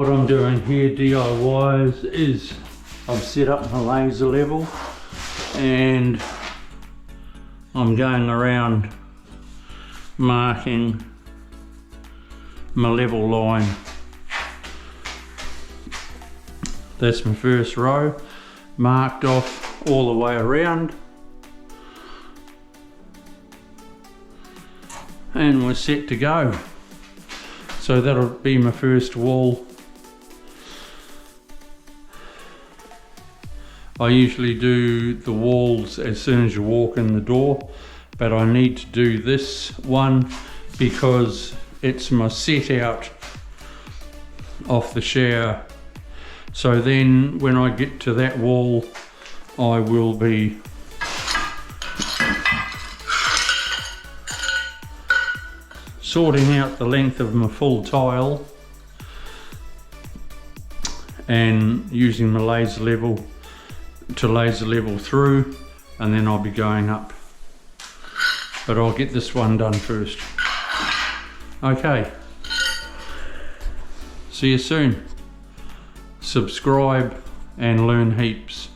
What I'm doing here DIY is I've set up my laser level and I'm going around marking my level line. That's my first row, marked off all the way around, and we're set to go. So that'll be my first wall. I usually do the walls as soon as you walk in the door, but I need to do this one because it's my set out off the shower. So then when I get to that wall, I will be sorting out the length of my full tile and using my laser level to laser level through, and then I'll be going up. But I'll get this one done first. Okay. See you soon. Subscribe and learn heaps.